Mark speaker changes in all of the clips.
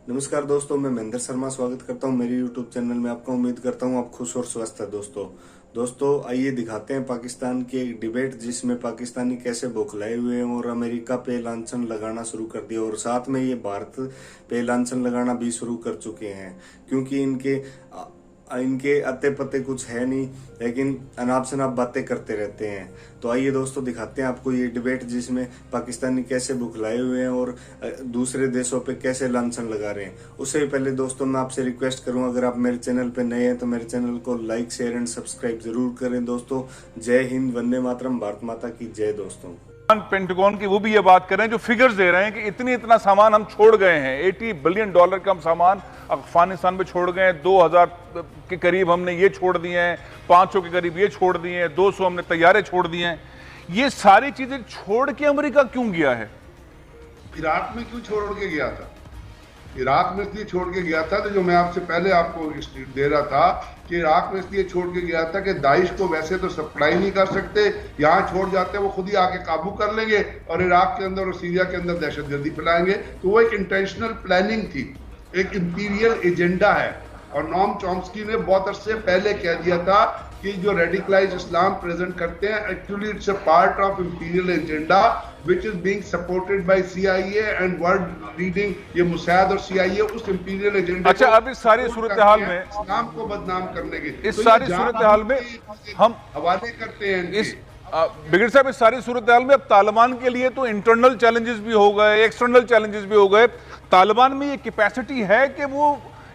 Speaker 1: नमस्कार दोस्तों, मैं महेंद्र शर्मा स्वागत करता हूं मेरे यूट्यूब चैनल में। आपका उम्मीद करता हूं आप खुश और स्वस्थ है। दोस्तों आइए दिखाते हैं पाकिस्तान की एक डिबेट जिसमें पाकिस्तानी कैसे बौखलाए हुए हैं और अमेरिका पे लांछन लगाना शुरू कर दिया और साथ में ये भारत पे लांछन लगाना भी शुरू कर चुके हैं, क्योंकि इनके अत्ते पत्ते कुछ है नहीं, लेकिन अनाप शनाप बातें करते रहते हैं। तो आइए दोस्तों दिखाते हैं आपको ये डिबेट जिसमें पाकिस्तानी कैसे बुखलाए हुए हैं और दूसरे देशों पे कैसे लांछन लगा रहे हैं। उससे पहले दोस्तों मैं आपसे रिक्वेस्ट करूं, अगर आप मेरे चैनल पे नए हैं तो मेरे चैनल को लाइक शेयर एंड सब्सक्राइब जरूर करें। दोस्तों जय हिंद, वंदे मातरम, भारत माता की जय। दोस्तों
Speaker 2: पेंटागन की वो भी ये बात कर रहे हैं, जो फिगर्स दे रहे हैं कि इतना सामान हम छोड़ गए हैं। $80 बिलियन का हम सामान अफगानिस्तान में छोड़ गए हैं। 2000 के करीब हमने ये छोड़ दिए हैं, 500 के करीब ये छोड़ दिए हैं, 200 हमने तैयारे छोड़ दिए हैं। ये सारी चीजें छोड़ के अमेरिका क्यों गया है?
Speaker 3: इराक में क्यों छोड़ के गया था? इराक में इसलिए छोड़ के गया था, तो जो मैं आपसे पहले आपको दे रहा था कि इराक में इसलिए छोड़ के गया था कि दाइश को वैसे तो सप्लाई नहीं कर सकते, यहाँ छोड़ जाते वो खुद ही आके काबू कर लेंगे और इराक के अंदर और सीरिया के अंदर दहशतगर्दी फैलाएंगे। तो वो एक इंटेंशनल प्लानिंग थी, एक इंपीरियल एजेंडा है। और नॉम चॉम्स्की ने बहुत अरसे पहले कह दिया था कि जो रेडिकलाइज इस्लाम प्रेजेंट करते हैं, actually it's a part of imperial agenda which is being supported by CIA and world leading ये मुसाद और CIA उस इंपीरियल एजेंडा।
Speaker 2: अच्छा, अब इस सारी सूरत हाल में
Speaker 3: इस्लाम को बदनाम करने के
Speaker 2: इस सारी सूरत हाल में हम
Speaker 3: हवाले करते हैं
Speaker 2: इस बिगड़ साहब, इस सारी सूरत हाल में अब तालिबान के लिए तो इंटरनल चैलेंजेस भी हो गए, एक्सटर्नल चैलेंजेस भी हो गए। तालिबान में ये कैपेसिटी है कि वो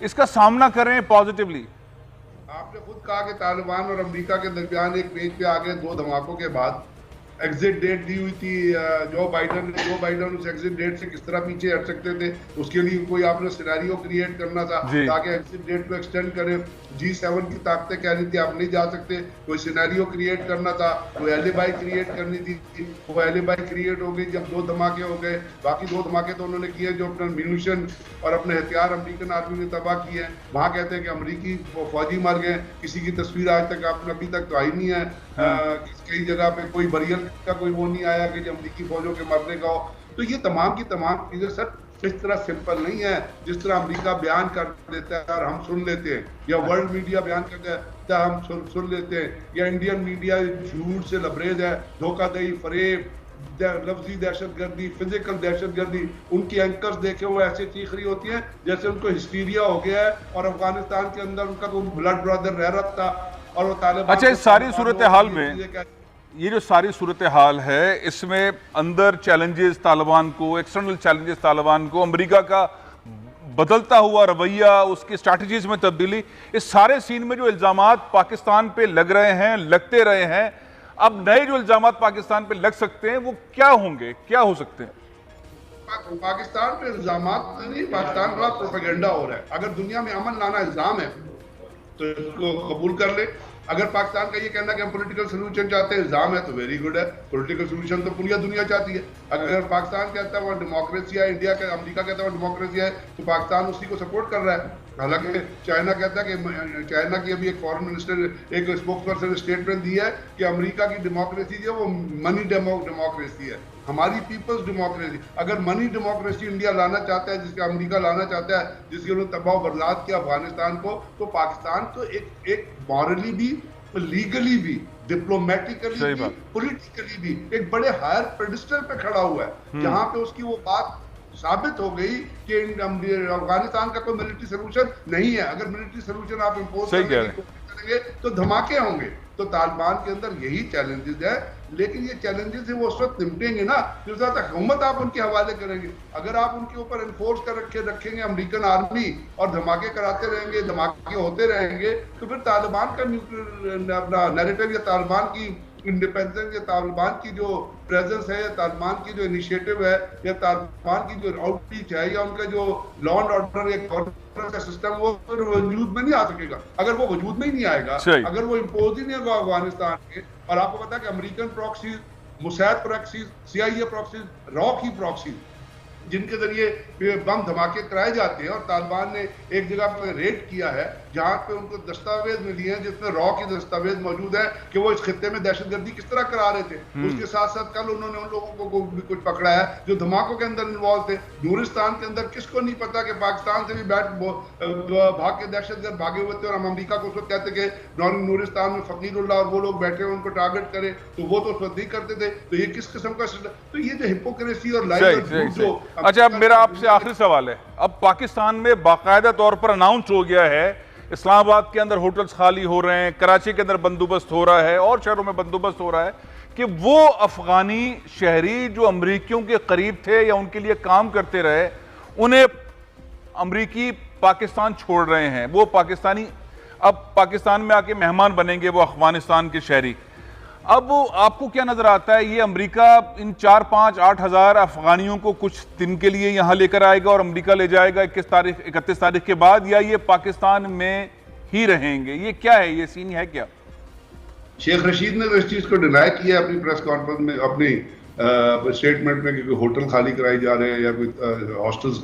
Speaker 2: इसका सामना करें पॉजिटिवली?
Speaker 3: आपने खुद कहा कि तालिबान और अमेरिका के दरमियान एक पेज पे आ गए 2 धमाकों के बाद। एग्जिट डेट दी हुई थी जो बाइडन उस एग्जिट डेट से किस तरह पीछे हट सकते थे, उसके लिए कोई आपने सिनेरियो क्रिएट करना था ताकि एग्जिट डेट को एक्सटेंड करें। G7 की ताकतें कह रही थी आप नहीं जा सकते, कोई सिनेरियो क्रिएट करना था, कोई एलिबाई क्रिएट करनी थी। वो एलिबाई क्रिएट हो गई जब 2 धमाके हो गए। बाकी 2 धमाके तो उन्होंने किए जो अपना म्यूनिशन और अपने हथियार अमेरिकन आर्मी ने तबाह किए हैं। वहां कहते हैं कि अमेरिकी फौजी मर गए, किसी की तस्वीर आज तक आपने अभी तक तो आई नहीं है। कई जगह पे कोई बरियल का कोई वो नहीं आया कि जो अमेरिकी फौजों के मरने का हो। तो ये तमाम की तमाम चीजें सर इस तरह सिंपल नहीं है जिस तरह अमेरिका बयान कर देता है और हम सुन लेते हैं, या वर्ल्ड मीडिया बयान करता है हम सुन लेते हैं, या इंडियन मीडिया झूठ से लबरेज है, धोखाधड़ी, फरेब, लफ्जी दहशतगर्दी, फिजिकल दहशतगर्दी। उनकी एंकर्स देखे वो ऐसे चीख रही होती हैं जैसे उनको हिस्टीरिया हो गया है और अफगानिस्तान के अंदर उनका कोई ब्लड ब्रदर रह रहा था और वो तालिबान।
Speaker 2: अच्छा, इस सारी सूरत हाल में ये जो सारी सूरत हाल है, इसमें अंदर चैलेंजेस तालिबान को, एक्सटर्नल चैलेंजेस तालिबान को, अमेरिका का बदलता हुआ रवैया, उसकी स्ट्रैटेजीज में तब्दीली, इस सारे सीन में जो इल्जामात पाकिस्तान पे लग रहे हैं, लगते रहे हैं, अब नए जो इल्जामात पाकिस्तान पे लग सकते हैं वो क्या होंगे, क्या हो सकते हैं?
Speaker 3: पाकिस्तान पे इल्जामात नहीं, पाकिस्तान का प्रोपेगेंडा हो रहा है। अगर दुनिया में अमन लाना इल्जाम है तो इसको कबूल कर ले। अगर पाकिस्तान का ये कहना कि हम पॉलिटिकल सोल्यूशन चाहते हैं इल्जाम है तो वेरी गुड है। पॉलिटिकल सोल्यूशन तो पूरी दुनिया चाहती है। अगर पाकिस्तान कहता है वो डेमोक्रेसी है, इंडिया का अमेरिका कहता है वो डेमोक्रेसी है, तो पाकिस्तान उसी को सपोर्ट कर रहा है। हालांकि चाइना कहता है कि चाइना की अभी एक फॉरेन मिनिस्टर एक स्पोक्स पर्सन स्टेटमेंट दी है कि अमेरिका की डेमोक्रेसी जो वो मनी डेमोक्रेसी है, हमारी पीपल्स डेमोक्रेसी। अगर मनी डेमोक्रेसी इंडिया लाना चाहता है, जिसका अमेरिका लाना चाहता है, जिसके उन्होंने तबाह बर्बाद किया अफगानिस्तान को, तो पाकिस्तान तो एक मॉरली भी, लीगली भी, डिप्लोमेटिकली भी, पॉलिटिकली भी एक बड़े हायर पेडिस्टल पे खड़ा हुआ है, जहां पे उसकी वो बात साबित हो गई कि अफगानिस्तान का कोई मिलिट्री सोल्यूशन नहीं है। अगर मिलिट्री सोल्यूशन आप इम्पोज करेंगे तो धमाके होंगे। तो तालिबान के अंदर यही चैलेंजेस है, लेकिन ये चैलेंजेस है वो उस वक्त निपटेंगे ना जिस वक्त हुकूमत आप उनके हवाले करेंगे। अगर आप उनके ऊपर इन्फोर्स कर रखेंगे अमेरिकन आर्मी और धमाके कराते रहेंगे, धमाके होते रहेंगे, तो फिर तालिबान का न्यूक्लियर अपना नैरेटिव या तालिबान की इंडिपेंडेंस या तालिबान की जो प्रेजेंस है, या तालिबान की जो इनिशिएटिव है, या तालिबान की जो आउटरीच है, या उनका जो लॉ एंड ऑर्डर या गवर्नमेंट का सिस्टम, वो वजूद में नहीं आ सकेगा। अगर वो वजूद में ही नहीं आएगा, अगर वो इम्पोज ही नहीं होगा अफगानिस्तान के। और आपको पता है कि American proxies, Mossad proxies, CIA proxies, raw की प्रॉक्सीज, जिनके जरिए बम धमाके कराए जाते हैं। और तालिबान ने एक जगह पर रेड किया है जहां पे उनको दस्तावेज मिली हैं जिसमें रॉ की दस्तावेज मौजूद है कि वो इस खित्ते में दहशतगर्दी किस तरह करा रहे थे। उसके साथ साथ कल उन्होंने उन लोगों को भी कुछ पकड़ा है जो धमाकों के अंदर इन्वॉल्व थे। नूरिस्तान के अंदर किसको नहीं पता कि पाकिस्तान से भी भाग के दहशतगर्द भागे हुए थे और हम अमेरिका को उस वक्त कहते कि नूरिस्तान में फकीरुल्लाह और वो लोग बैठे हुए उनको टारगेट करे, तो वो तो उस वक्त नहीं करते थे। तो ये किस किस्म का, तो ये जो हिपोक्रेसी और जो
Speaker 2: अच्छा, अब मेरा आपसे आखिरी सवाल है, अब पाकिस्तान में बाकायदा तौर पर अनाउंस हो गया है, इस्लामाबाद के अंदर होटल्स खाली हो रहे हैं, कराची के अंदर बंदोबस्त हो रहा है और शहरों में बंदोबस्त हो रहा है कि वो अफगानी शहरी जो अमरीकियों के करीब थे या उनके लिए काम करते रहे, उन्हें अमरीकी पाकिस्तान छोड़ रहे हैं। वो पाकिस्तानी अब पाकिस्तान में आके मेहमान बनेंगे, वो अफगानिस्तान के शहरी। अब आपको क्या नजर आता है, ये अमेरिका इन 4, 5, 8 हज़ार अफगानियों को कुछ दिन के लिए यहाँ लेकर आएगा और अमेरिका ले जाएगा 31 तारीख के बाद, या ये पाकिस्तान में ही रहेंगे? ये क्या है, ये सीन है क्या?
Speaker 3: शेख रशीद ने तो इस चीज को डिनाई किया अपनी प्रेस कॉन्फ्रेंस में, अपनी स्टेटमेंट में, कि होटल खाली कराए जा रहे हैं या कोई हॉस्टल्स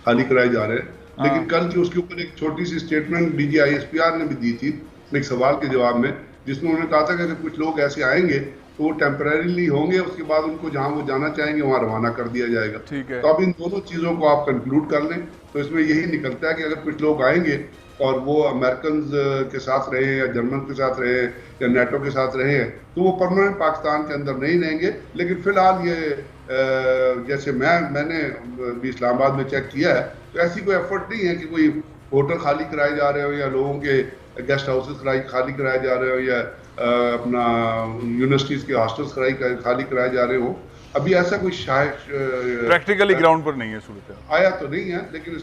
Speaker 3: खाली कराए जा रहे हैं। लेकिन कल की उसके ऊपर एक छोटी सी स्टेटमेंट DGISPR ने भी दी थी एक सवाल के जवाब में, जिसमें उन्होंने कहा था कि अगर कुछ लोग ऐसे आएंगे तो वो टेम्परेरीली होंगे, उसके बाद उनको जहां वो जाना चाहेंगे वहां रवाना कर दिया जाएगा।
Speaker 2: तो
Speaker 3: अब इन दोनों चीजों को आप कंक्लूड कर लें तो इसमें यही निकलता है कि अगर कुछ लोग आएंगे और वो अमेरिकन के साथ रहे या जर्मन के साथ रहे या नेटो के साथ रहे हैं तो वो परमानेंट पाकिस्तान के अंदर नहीं रहेंगे। लेकिन फिलहाल ये जैसे मैंने भी इस्लामाबाद में चेक किया है तो ऐसी कोई एफर्ट नहीं है कि कोई होटल खाली कराए जा रहे हो या लोगों के गेस्ट हाउसेस खाली कराए जा रहे हो या अपना यूनिवर्सिटीज के हॉस्टल्स खाली कराए जा रहे हो। अभी ऐसा कोई शायद
Speaker 2: प्रैक्टिकली ग्राउंड पर नहीं है, सूरत
Speaker 3: आया तो नहीं है, लेकिन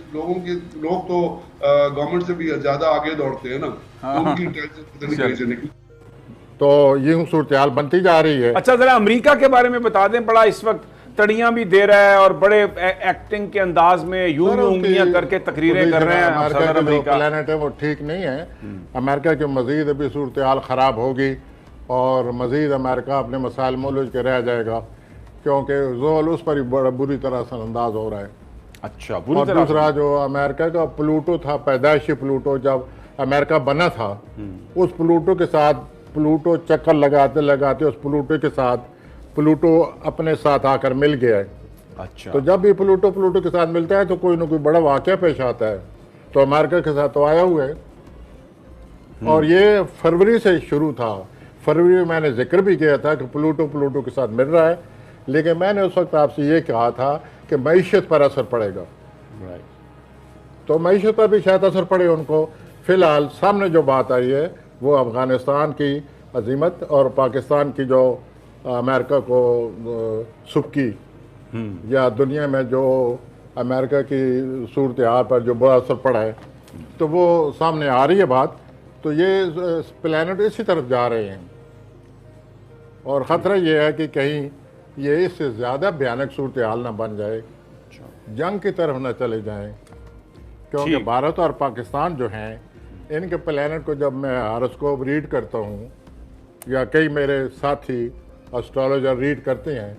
Speaker 3: लोग तो गवर्नमेंट से भी ज्यादा आगे दौड़ते हैं ना, तो उनकी इंटेलिजेंस से निकली।
Speaker 4: तो ये सूरत हाल बनती जा रही है।
Speaker 5: अच्छा, जरा अमेरिका के बारे में बता दें, बड़ा इस वक्त तड़ियां भी दे रहा है और बड़े एक्टिंग के अंदाज में यूं उंगलियां करके तकरीरें कर रहे हैं।
Speaker 4: अमेरिका प्लेनेट है वो ठीक नहीं है। अमेरिका की मजीद अभी सूरत हाल खराब होगी और मजीद अमेरिका अपने मसाइल में उलझ के रह जाएगा, क्योंकि जोल उस पर ही बड़ा बुरी तरह से अंदाज हो रहा है।
Speaker 5: अच्छा,
Speaker 4: और दूसरा जो अमेरिका का प्लूटो था, पैदाइशी प्लूटो, जब अमेरिका बना था उस प्लूटो के साथ प्लूटो चक्कर लगाते लगाते उस प्लूटो के साथ प्लूटो अपने साथ आकर मिल गया है।
Speaker 5: अच्छा,
Speaker 4: तो जब भी प्लूटो के साथ मिलता है तो कोई ना कोई बड़ा वाक़या पेश आता है। तो अमेरिका के साथ तो आया हुआ है और ये फरवरी से शुरू था। फरवरी में मैंने जिक्र भी किया था कि प्लूटो के साथ मिल रहा है, लेकिन मैंने उस वक्त आपसे ये कहा था कि मईशत पर असर पड़ेगा। तो मईशत पर भी शायद असर पड़े उनको। फिलहाल सामने जो बात आई है वो अफ़गानिस्तान की अजीमत और पाकिस्तान की जो अमेरिका को सुबकी या दुनिया में जो अमेरिका की सूरत हाल पर जो बड़ा असर पड़ा है, तो वो सामने आ रही है बात। तो ये प्लैनेट इसी तरफ जा रहे हैं और ख़तरा ये है कि कहीं ये इससे ज़्यादा भयानक सूरत हाल ना बन जाए, जंग की तरफ ना चले जाएं। क्योंकि भारत और पाकिस्तान जो हैं, इनके प्लैनेट को जब मैं हॉरोस्कोप रीड करता हूँ या कई मेरे साथी एस्ट्रोलॉजर रीड करते हैं,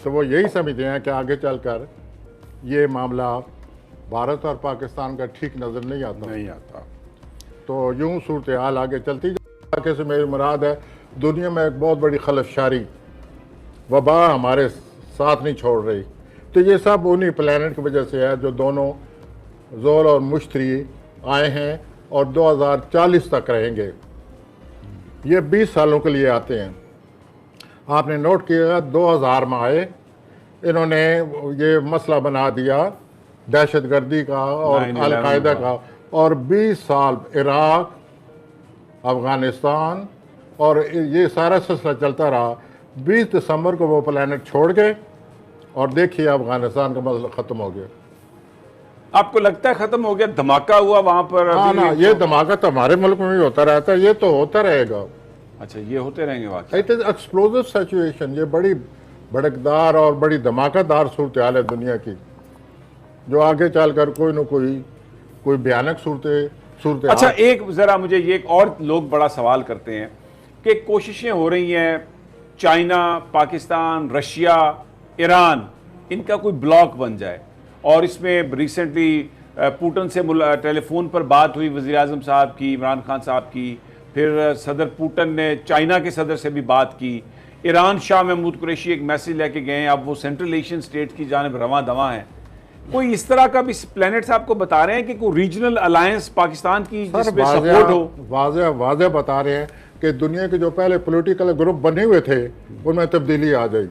Speaker 4: तो वो यही समझते हैं कि आगे चलकर ये मामला भारत और पाकिस्तान का ठीक नज़र नहीं आता। तो यूँ सूरत हाल आगे चलती जाके से मेरी मुराद है दुनिया में एक बहुत बड़ी खलफशारी वबा हमारे साथ नहीं छोड़ रही। तो ये सब उन्हीं प्लैनेट की वजह से है जो दोनों जोल और मुश्तरी आए हैं और 2040 तक रहेंगे। ये 20 सालों के लिए आते हैं। आपने नोट किया 2000 में आए, इन्होंने ये मसला बना दिया दहशतगर्दी का और अल-कायदा का, और 20 साल इराक, अफ़गानिस्तान और ये सारा सिलसिला चलता रहा। 20 दिसंबर को वो प्लैनेट छोड़ गए और देखिए अफ़गानिस्तान का मसला ख़त्म हो गया।
Speaker 5: आपको लगता है ख़त्म हो गया? धमाका हुआ वहाँ पर?
Speaker 4: हाँ ना, ये धमाका तो हमारे मुल्क में भी होता रहता है, ये तो होता रहेगा।
Speaker 5: अच्छा, ये होते रहेंगे वाकई।
Speaker 4: It is explosive situation. ये बड़ी भड़कदार और बड़ी धमाकेदार सूरत हाल है दुनिया की, जो आगे चलकर कोई न कोई भयानक सूरत।
Speaker 5: अच्छा, एक ज़रा मुझे ये एक और लोग बड़ा सवाल करते हैं कि कोशिशें हो रही हैं, चाइना, पाकिस्तान, रशिया, ईरान इनका कोई ब्लॉक बन जाए। और इसमें रिसेंटली पुतिन से टेलीफोन पर बात हुई वज़ीर आज़म साहब की, इमरान खान साहब की, फिर सदर पुतिन ने चाइना के सदर से भी बात की, ईरान शाह महमूद कुरैशी एक मैसेज लेके गए हैं, अब वो सेंट्रल एशियन स्टेट की जानिब रवां दवा हैं। कोई इस तरह का भी प्लैनेट से आपको बता रहे हैं कि कोई रीजनल अलायंस पाकिस्तान की जिसमें सपोर्ट हो?
Speaker 4: वाज़े बता रहे हैं कि दुनिया के जो पहले पॉलिटिकल ग्रुप बने हुए थे उनमें तब्दीली आ जाएगी।